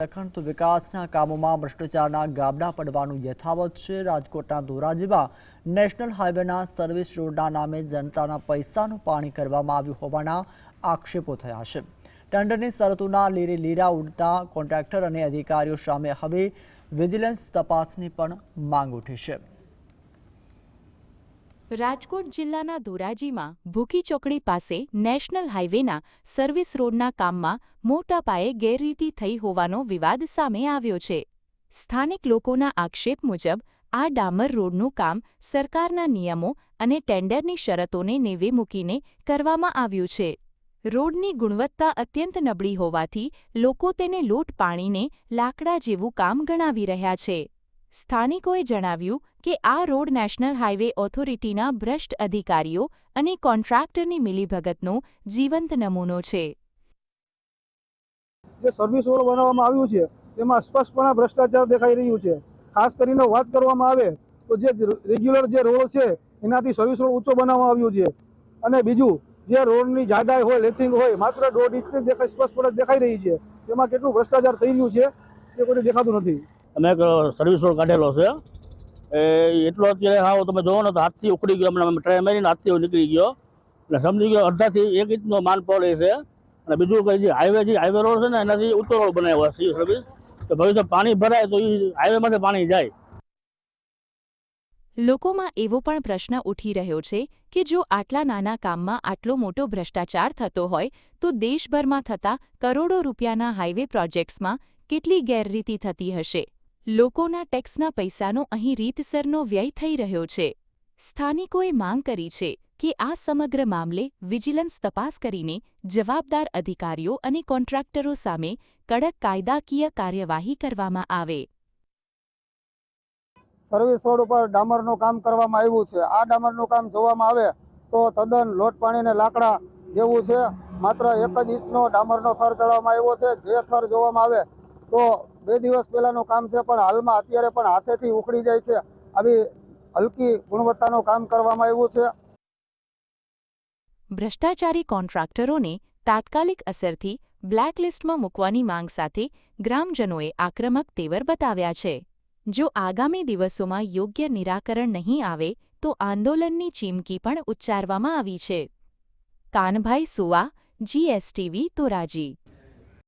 અખંડ વિકાસના કામોમાં ભ્રષ્ટાચારના ગાબડા પડવાનું યથાવત છે। રાજકોટના ધોરાજીમાં નેશનલ હાઈવેના સર્વિસ રોડના નામે જનતાના પૈસાનું પાણી કરવામાં આવ્યું હોવાના આક્ષેપો થયા છે। ટેન્ડરની શરતોના લીરે લીરા ઉડતા કોન્ટ્રાક્ટર અને અધિકારીઓ સામે હવે વિજિલન્સ તપાસની પણ માંગ ઉઠી છે। રાજકોટ જિલ્લાના ધોરાજીમાં ભૂખી ચોકડી પાસે નેશનલ હાઈવેના સર્વિસ રોડના કામમાં મોટા પાયે ગેરરીતિ થઈ હોવાનો વિવાદ સામે આવ્યો છે। સ્થાનિક લોકોના આક્ષેપ મુજબ આ ડામર રોડનું કામ સરકારના નિયમો અને ટેન્ડરની શરતોને નેવે મૂકીને કરવામાં આવ્યું છે। રોડની ગુણવત્તા અત્યંત નબળી હોવાથી લોકો તેને લોટ પાણીને લાકડા જેવું કામ ગણાવી રહ્યા છે। સ્થાનિકોએ જણાવ્યું કે આ રોડ નેશનલ હાઈવે ઓથોરિટીના ભ્રષ્ટ અધિકારીઓ અને કોન્ટ્રાક્ટરની મિલીભગતનો જીવંત નમૂનો છે। જે સર્વિસ રોડ બનાવવામાં આવ્યું છે તેમાં સ્પષ્ટપણે ભ્રષ્ટાચાર દેખાઈ રહ્યું છે। ખાસ કરીને વાત કરવામાં આવે તો જે રેગ્યુલર જે રોડ છે એનાથી સર્વિસ રોડ ઊંચો બનાવવામાં આવ્યું છે અને બીજું જે રોડની જાડાઈ હોય લેથિંગ હોય માત્ર 1.5 ઇંચની દેખાઈ સ્પષ્ટપણે દેખાઈ રહી છે। તેમાં કેટલું ભ્રષ્ટાચાર થઈ રહ્યું છે તે કોઈ દેખાતું નથી। અમે એક સર્વિસ રોડ કાઢેલો છે એટલો અત્યારે હાવ તમે જોવો ને તો હાથથી ઉખડી ગયો। હમણાં ટ્રાય મારીને હાથથી નીકળી ગયો એટલે સમજી ગયો અડધાથી 1 ઇંચનો માન પડે છે। અને બીજું કઈ જે હાઈવે રોડ છે ને એનાથી ઊંચો રોડ બનાવ્યો છે સર્વિસ તો ભવિષ્ય પાણી ભરાય તો એ હાઈવેમાંથી પાણી જાય। લોકોમાં એવો પણ પ્રશ્ન ઉઠી રહ્યો છે કે જો આટલા નાના કામમાં આટલો મોટો ભ્રષ્ટાચાર થતો હોય તો દેશભરમાં થતા કરોડો રૂપિયાના હાઈવે પ્રોજેક્ટ્સમાં કેટલી ગેરરીતિ થતી હશે। લોકોના ટેક્સના પૈસાનો અહીં રીતસરનો વ્યય થઈ રહ્યો છે। સ્થાનિકોએ માંગ કરી છે કે આ સમગ્ર મામલે વિજિલન્સ તપાસ કરીને જવાબદાર અધિકારીઓ અને કોન્ટ્રાક્ટરો સામે કડક કાયદાકીય કાર્યવાહી કરવામાં આવે। સર્વિસ રોડ ઉપર ડામરનું કામ કરવામાં આવ્યું છે। આ ડામરનું કામ જોવામાં આવે તો તદ્દન લોટ પાણીને લાકડા જેવું છે। માત્ર 1 જ ઇંચનો ડામરનો થર ચડાવવામાં આવ્યો છે। જે થર જોવામાં આવે તો 2 દિવસ પહેલાનું કામ છે પણ હાલમાં અત્યારે પણ હાથેથી ઉખડી જાય છે। આવી હલકી ગુણવત્તાનું કામ કરવામાં આવ્યું છે। ભ્રષ્ટાચારી કોન્ટ્રાક્ટરોને તાત્કાલિક અસરથી બ્લેકલિસ્ટમાં મૂકવાની માંગ સાથે ગ્રામજનોએ આક્રમક તેવર બતાવ્યા છે। જો આગામી દિવસોમાં યોગ્ય નિરાકરણ નહીં આવે તો આંદોલનની ચીમકી પણ ઉચ્ચારવામાં આવી છે। કાનભાઈ સુવા, GSTV ધોરાજી।